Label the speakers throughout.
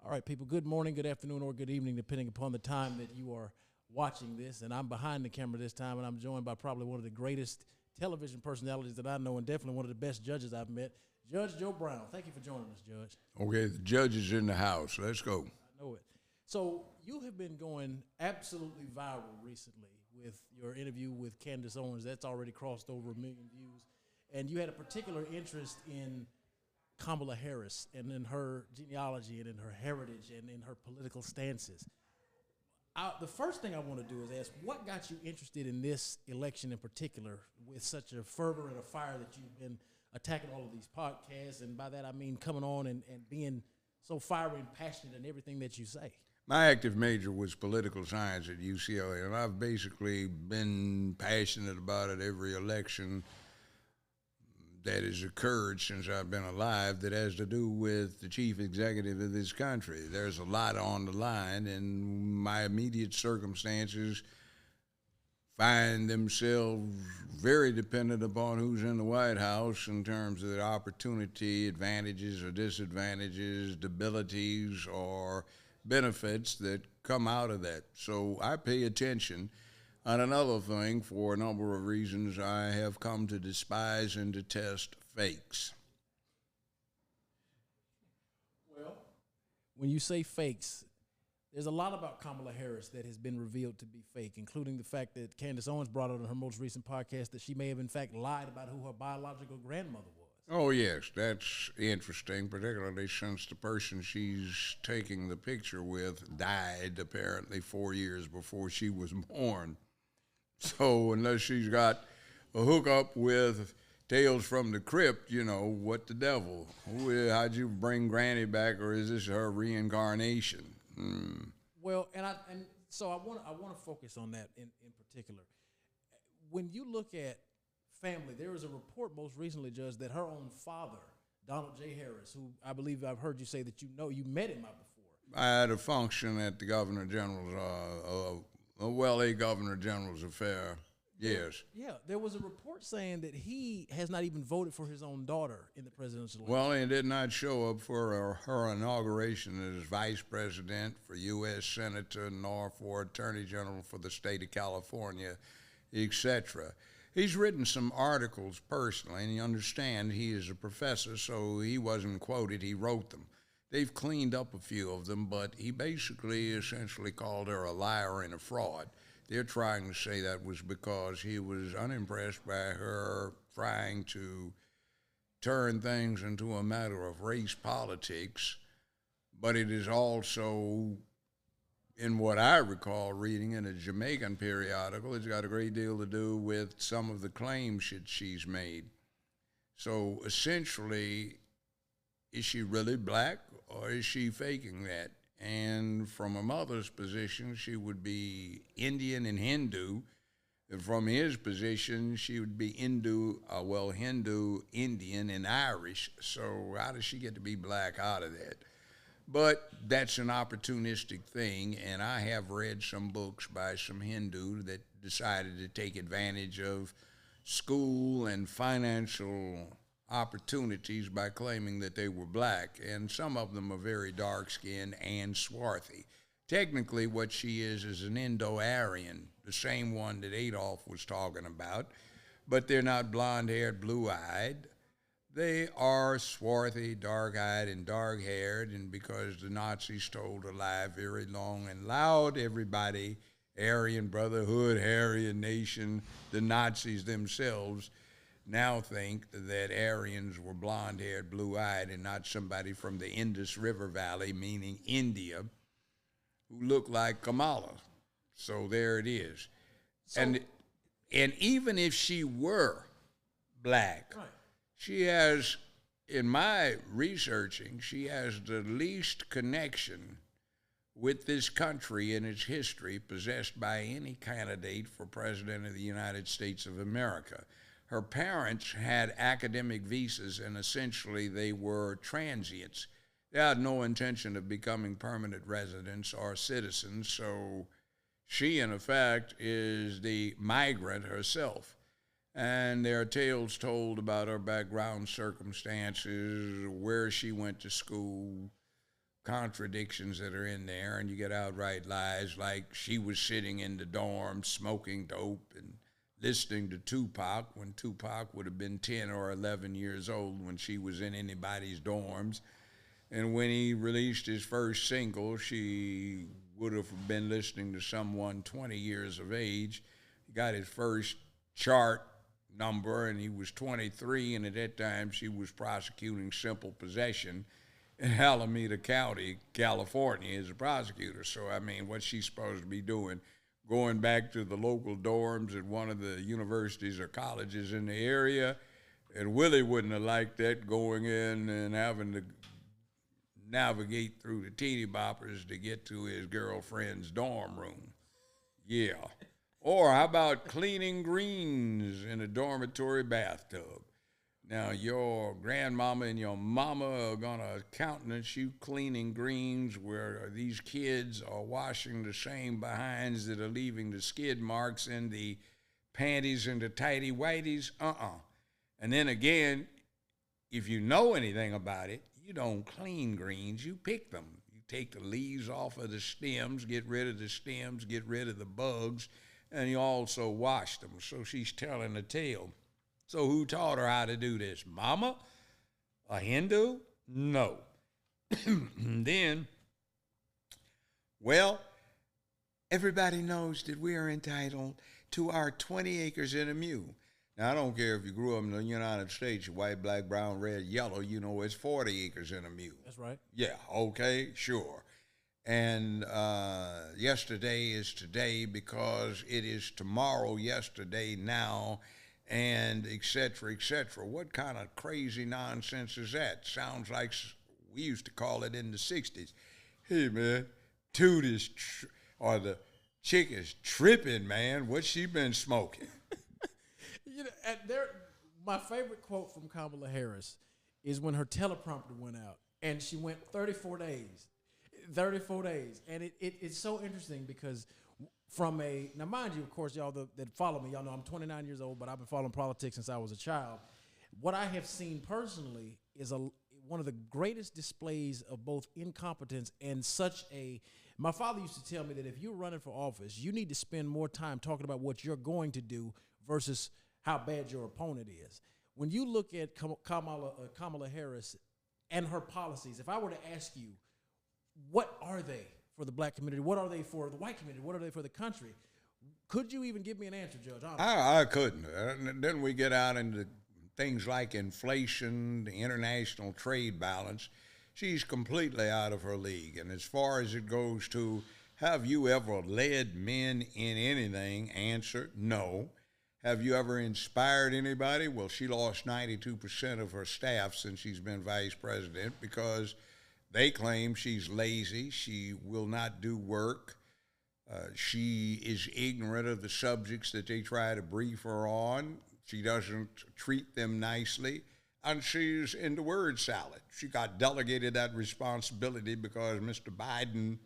Speaker 1: All right, people, good morning, good afternoon, or good evening, depending upon the time that you are watching this. And I'm behind the camera this time, and I'm joined by probably one of the greatest television personalities that I know, and definitely one of the best judges I've met, Judge Joe Brown. Thank you for joining us, Judge.
Speaker 2: Okay, the judge is in the house. Let's go.
Speaker 1: I know it. So you have been going absolutely viral recently with your interview with Candace Owens. That's already crossed over 1 million views. And you had a particular interest in Kamala Harris and in her genealogy and in her heritage and in her political stances. The first thing I want to do is ask, what got you interested in this election in particular with such a fervor and a fire that you've been attacking all of these podcasts? And by that, I mean coming on and being so fiery and passionate in everything that you say.
Speaker 2: My active major was political science at UCLA, and I've basically been passionate about it every election that has occurred since I've been alive that has to do with the chief executive of this country. There's a lot on the line, and my immediate circumstances find themselves very dependent upon who's in the White House in terms of the opportunity, advantages or disadvantages, debilities or benefits that come out of that. So I pay attention. And another thing, for a number of reasons, I have come to despise and detest fakes.
Speaker 1: Well, when you say fakes, there's a lot about Kamala Harris that has been revealed to be fake, including the fact that Candace Owens brought out on her most recent podcast that she may have, in fact, lied about who her biological grandmother was.
Speaker 2: Oh, yes, that's interesting, particularly since the person she's taking the picture with died apparently 4 years before she was born. So unless she's got a hookup with Tales from the Crypt, you know, what the devil? How'd you bring Granny back, or is this her reincarnation?
Speaker 1: Well, so I want to focus on that in particular. When you look at family, there was a report most recently, Judge, that her own father, Donald J. Harris, who I believe I've heard you say that you met him out before.
Speaker 2: I had a function at the Governor General's, a Governor General's affair. Yes.
Speaker 1: Yeah, there was a report saying that he has not even voted for his own daughter in the presidential election.
Speaker 2: Well, he did not show up for her inauguration as vice president, for U.S. Senator, nor for Attorney General for the state of California, etc. He's written some articles personally, and you understand he is a professor, so he wasn't quoted, he wrote them. They've cleaned up a few of them, but he basically essentially called her a liar and a fraud. They're trying to say that was because he was unimpressed by her trying to turn things into a matter of race politics, but it is also, in what I recall reading in a Jamaican periodical, it's got a great deal to do with some of the claims that she's made. So essentially, is she really black, or is she faking that? And from a mother's position, she would be Indian and Hindu. And from his position, she would be Hindu, Indian, and Irish. So how does she get to be black out of that? But that's an opportunistic thing, and I have read some books by some Hindu that decided to take advantage of school and financial opportunities by claiming that they were black, and some of them are very dark-skinned and swarthy. Technically, what she is an Indo-Aryan, the same one that Adolf was talking about, but they're not blonde-haired, blue-eyed. They are swarthy, dark-eyed, and dark-haired, and because the Nazis told a lie very long and loud, everybody, Aryan Brotherhood, Aryan Nation, the Nazis themselves, now think that Aryans were blonde-haired, blue-eyed, and not somebody from the Indus River Valley, meaning India, who looked like Kamala. So there it is. So, and even if she were black, right, she has, in my researching, she has the least connection with this country in its history possessed by any candidate for president of the United States of America. Her parents had academic visas, and essentially they were transients. They had no intention of becoming permanent residents or citizens, so she, in effect, is the migrant herself. And there are tales told about her background circumstances, where she went to school, contradictions that are in there, and you get outright lies like she was sitting in the dorm smoking dope and listening to Tupac when Tupac would have been 10 or 11 years old when she was in anybody's dorms. And when he released his first single, she would have been listening to someone 20 years of age. He got his first chart number, and he was 23, and at that time she was prosecuting simple possession in Alameda County, California, as a prosecutor. So, I mean, what's she supposed to be doing? Going back to the local dorms at one of the universities or colleges in the area? And Willie wouldn't have liked that, going in and having to navigate through the teeny boppers to get to his girlfriend's dorm room. Yeah. Or how about cleaning greens in a dormitory bathtub? Now, your grandmama and your mama are going to countenance you cleaning greens where these kids are washing the same behinds that are leaving the skid marks in the panties and the tighty whities? And then again, if you know anything about it, you don't clean greens, you pick them. You take the leaves off of the stems, get rid of the stems, get rid of the bugs, and you also wash them. So she's telling a tale. So who taught her how to do this? Mama? A Hindu? No. Then, well, everybody knows that we are entitled to our 20 acres and a mule. Now, I don't care if you grew up in the United States, you're white, black, brown, red, yellow, you know it's 40 acres and a mule.
Speaker 1: That's right.
Speaker 2: Yeah, okay, sure. And yesterday is today because it is tomorrow, yesterday, now, and et cetera, et cetera. What kind of crazy nonsense is that? Sounds like we used to call it in the 60s. Hey, man, dude is, or the chick is tripping, man. What's she been smoking?
Speaker 1: You know, my favorite quote from Kamala Harris is when her teleprompter went out, and she went 34 days. 34 days. And it's so interesting because now mind you, of course, y'all that follow me, y'all know I'm 29 years old, but I've been following politics since I was a child. What I have seen personally is one of the greatest displays of both incompetence and my father used to tell me that if you're running for office, you need to spend more time talking about what you're going to do versus how bad your opponent is. When you look at Kamala Harris and her policies, if I were to ask you, what are they for the black community? What are they for the white community? What are they for the country? Could you even give me an answer, Judge?
Speaker 2: I couldn't. Then we get out into things like inflation, the international trade balance. She's completely out of her league. And as far as it goes to, have you ever led men in anything? Answer, no. Have you ever inspired anybody? Well, she lost 92% of her staff since she's been vice president because they claim she's lazy. She will not do work. She is ignorant of the subjects that they try to brief her on. She doesn't treat them nicely. And she's in the word salad. She got delegated that responsibility because Mr. Biden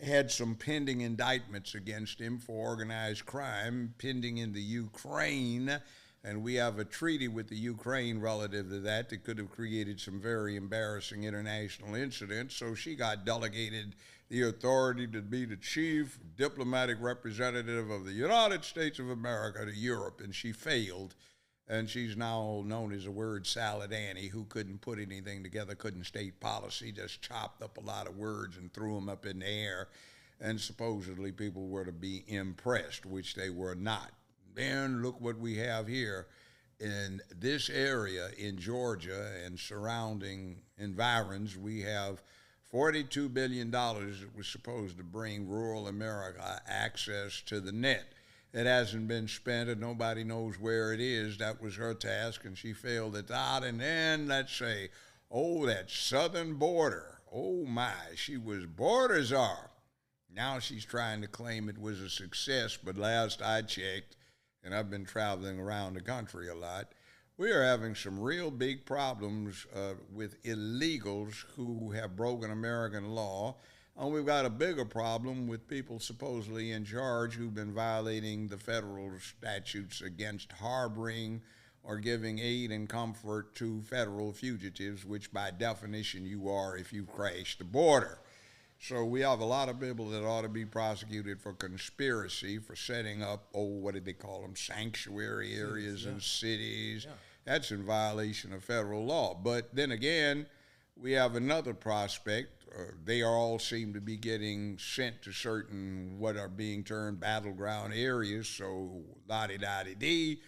Speaker 2: had some pending indictments against him for organized crime pending in the Ukraine. And we have a treaty with the Ukraine relative to that could have created some very embarrassing international incidents. So she got delegated the authority to be the chief diplomatic representative of the United States of America to Europe, and she failed. And she's now known as a word salad Annie, who couldn't put anything together, couldn't state policy, just chopped up a lot of words and threw them up in the air. And supposedly people were to be impressed, which they were not. Then look what we have here in this area in Georgia and surrounding environs. We have $42 billion that was supposed to bring rural America access to the net. It hasn't been spent and nobody knows where it is. That was her task and she failed at that. And then let's say, that southern border. Oh my, she was border czar. Now she's trying to claim it was a success, but last I checked, and I've been traveling around the country a lot, we are having some real big problems with illegals who have broken American law. And we've got a bigger problem with people supposedly in charge who've been violating the federal statutes against harboring or giving aid and comfort to federal fugitives, which by definition you are if you crash the border. So we have a lot of people that ought to be prosecuted for conspiracy, for setting up, what did they call them, sanctuary areas in cities. That's in violation of federal law. But then again, we have another prospect. They all seem to be getting sent to certain what are being termed battleground areas, so la-di-da-di-dee.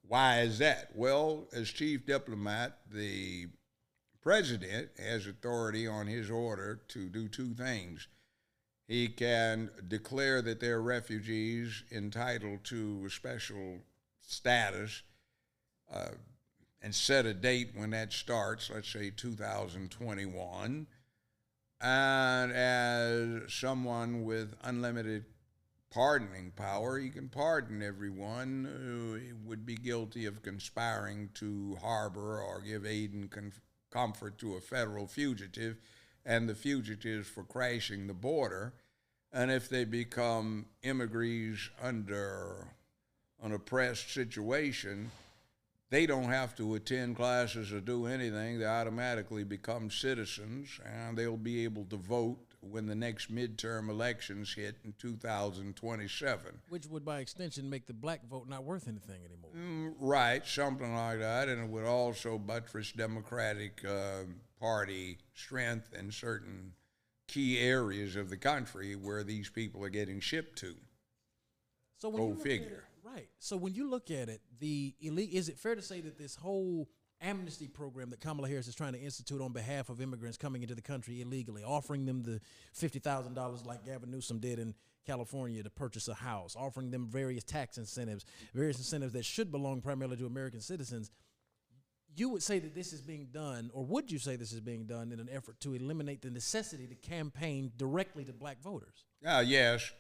Speaker 2: Why is that? Well, as chief diplomat, the president has authority on his order to do two things. He can declare that they're refugees entitled to special status and set a date when that starts, let's say 2021. And as someone with unlimited pardoning power, he can pardon everyone who would be guilty of conspiring to harbor or give aid and comfort to a federal fugitive, and the fugitives for crashing the border. And if they become immigrants under an oppressed situation, they don't have to attend classes or do anything. They automatically become citizens, and they'll be able to vote when the next midterm elections hit in 2027.
Speaker 1: Which would, by extension, make the black vote not worth anything anymore.
Speaker 2: Right, something like that, and it would also buttress Democratic Party strength in certain key areas of the country where these people are getting shipped to.
Speaker 1: So when you figure. Right. So when you look at it, is it fair to say that this whole amnesty program that Kamala Harris is trying to institute on behalf of immigrants coming into the country illegally, offering them the $50,000 like Gavin Newsom did in California to purchase a house, offering them various tax incentives, various incentives that should belong primarily to American citizens, you would say that this is being done, or would you say this is being done in an effort to eliminate the necessity to campaign directly to black voters?
Speaker 2: Yes.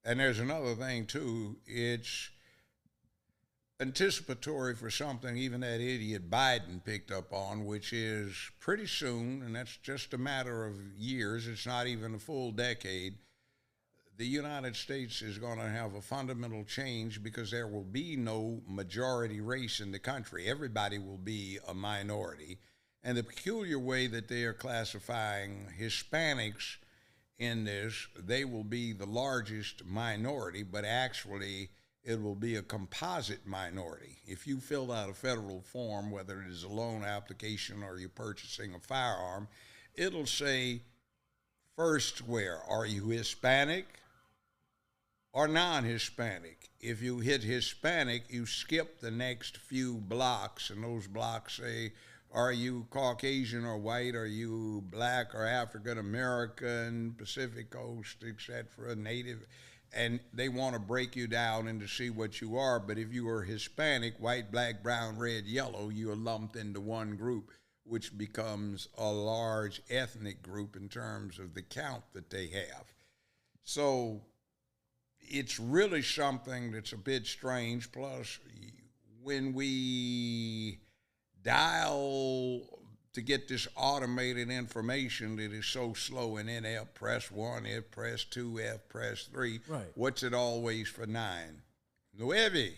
Speaker 2: And there's another thing, too. It's anticipatory for something even that idiot Biden picked up on, which is pretty soon, and that's just a matter of years, it's not even a full decade, the United States is going to have a fundamental change because there will be no majority race in the country. Everybody will be a minority. And the peculiar way that they are classifying Hispanics in this, they will be the largest minority, but actually it will be a composite minority. If you fill out a federal form, whether it is a loan application or you're purchasing a firearm, it'll say first where, are you Hispanic or non-Hispanic? If you hit Hispanic, you skip the next few blocks, and those blocks say, are you Caucasian or white? Are you black or African American, Pacific Coast, etc., Native? And they want to break you down and to see what you are. But if you are Hispanic, white, black, brown, red, yellow, you are lumped into one group, which becomes a large ethnic group in terms of the count that they have. So it's really something that's a bit strange. Plus, when we dial to get this automated information that is so slow and inept, press 1, F, press 2, F, press 3.
Speaker 1: Right.
Speaker 2: What's it always for 9? Nueve.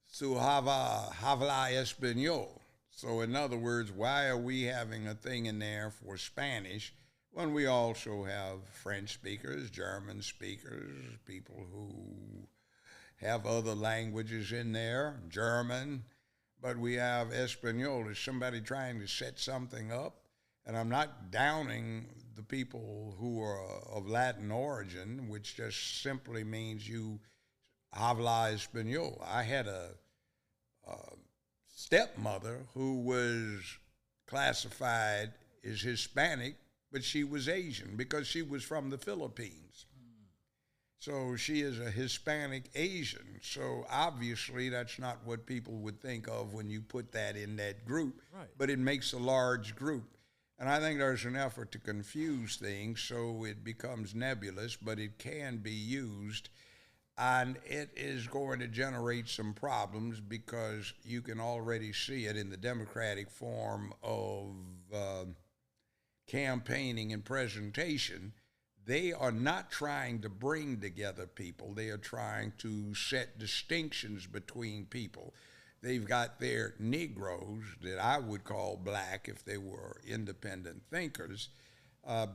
Speaker 2: Su habla español. So in other words, why are we having a thing in there for Spanish when we also have French speakers, German speakers, people who have other languages in there, German, but we have Espanol. Is somebody trying to set something up? And I'm not downing the people who are of Latin origin, which just simply means you habla Espanol. I had a stepmother who was classified as Hispanic, but she was Asian because she was from the Philippines. So she is a Hispanic Asian. So obviously that's not what people would think of when you put that in that group.
Speaker 1: Right.
Speaker 2: But it makes a large group. And I think there's an effort to confuse things so it becomes nebulous, but it can be used. And it is going to generate some problems because you can already see it in the Democratic form of campaigning and presentation. They are not trying to bring together people. They are trying to set distinctions between people. they've got their Negroes that I would call black if they were independent thinkers,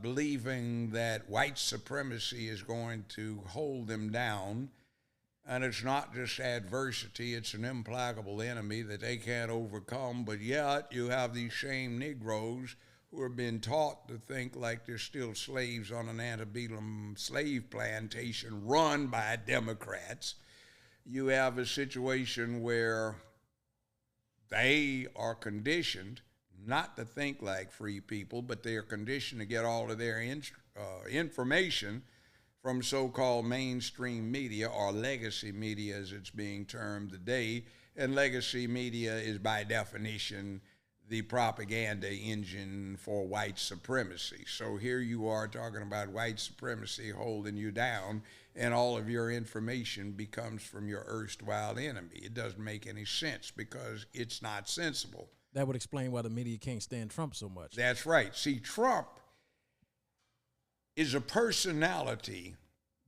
Speaker 2: believing that white supremacy is going to hold them down. And it's not just adversity, it's an implacable enemy that they can't overcome. But yet you have these same Negroes who are being taught to think like they're still slaves on an antebellum slave plantation run by Democrats. You have a situation where they are conditioned not to think like free people, but they are conditioned to get all of their information from so-called mainstream media, or legacy media as it's being termed today. And legacy media is by definition the propaganda engine for white supremacy. So here you are talking about white supremacy holding you down, and all of your information becomes from your erstwhile enemy. It doesn't make any sense because it's not sensible.
Speaker 1: That would explain why the media can't stand Trump so much.
Speaker 2: That's right. See, Trump is a personality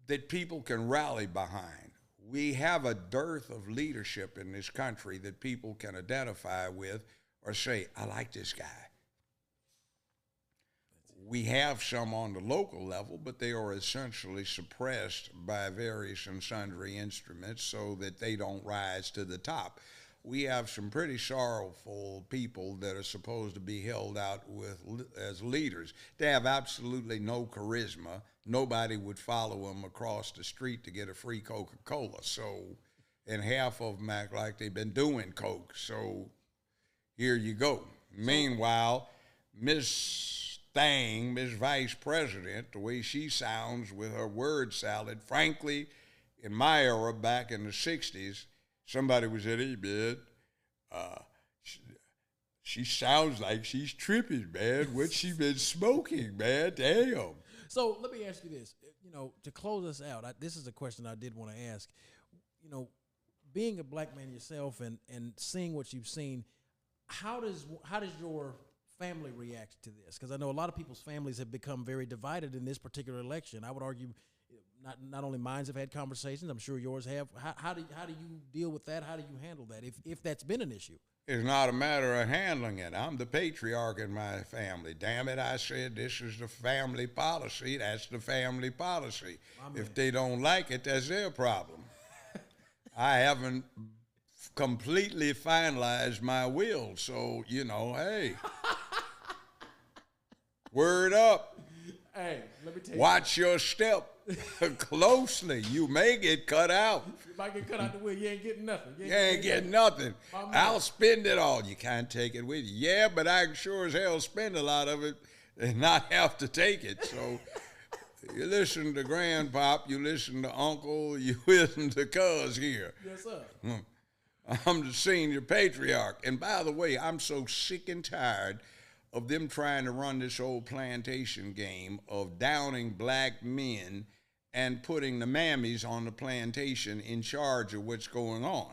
Speaker 2: that people can rally behind. We have a dearth of leadership in this country that people can identify with or say, I like this guy. We have some on the local level, but they are essentially suppressed by various and sundry instruments so that they don't rise to the top. We have some pretty sorrowful people that are supposed to be held out with as leaders. They have absolutely no charisma. Nobody would follow them across the street to get a free Coca-Cola. So, and half of them act like they've been doing Coke. So here you go. Meanwhile, Miss Vice President, the way she sounds with her word salad, frankly, in my era back in the 60s, somebody was at hey, man, she sounds like she's tripping, man. What she been smoking, man? Damn.
Speaker 1: So let me ask you this. To close us out, this is a question I did want to ask. Being a black man yourself and seeing what you've seen, how does your family react to this? Because I know a lot of people's families have become very divided in this particular election. I would argue not only mine have had conversations, I'm sure yours have. How do you deal with that? How do you handle that if that's been an issue?
Speaker 2: It's not a matter of handling it. I'm the patriarch in my family. Damn it, I said this is the family policy. That's the family policy. If they don't like it, that's their problem. I haven't completely finalized my will, so, hey. Word up.
Speaker 1: Hey, let me tell you.
Speaker 2: Watch your step closely. You may get cut out.
Speaker 1: You might get cut out the way. You ain't getting nothing.
Speaker 2: You ain't getting nothing. I'll spend it all. You can't take it with you. Yeah, but I can sure as hell spend a lot of it and not have to take it. So you listen to Grandpop, you listen to Uncle, you listen to Cuz here.
Speaker 1: Yes, sir.
Speaker 2: I'm the senior patriarch. And by the way, I'm so sick and tired of them trying to run this old plantation game of downing black men and putting the mammies on the plantation in charge of what's going on.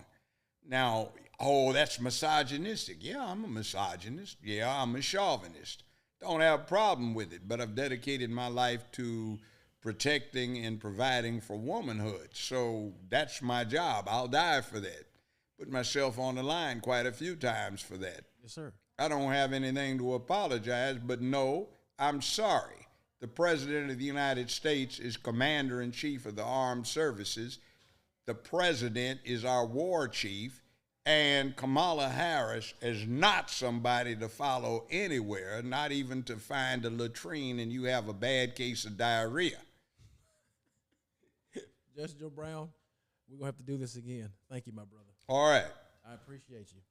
Speaker 2: Now, that's misogynistic. Yeah, I'm a misogynist. Yeah, I'm a chauvinist. Don't have a problem with it, but I've dedicated my life to protecting and providing for womanhood. So that's my job. I'll die for that. Put myself on the line quite a few times for that.
Speaker 1: Yes, sir.
Speaker 2: I don't have anything to apologize, but no, I'm sorry. The President of the United States is Commander-in-Chief of the Armed Services. The President is our war chief, and Kamala Harris is not somebody to follow anywhere, not even to find a latrine and you have a bad case of diarrhea.
Speaker 1: Justice Joe Brown, we're going to have to do this again. Thank you, my brother.
Speaker 2: All right.
Speaker 1: I appreciate you.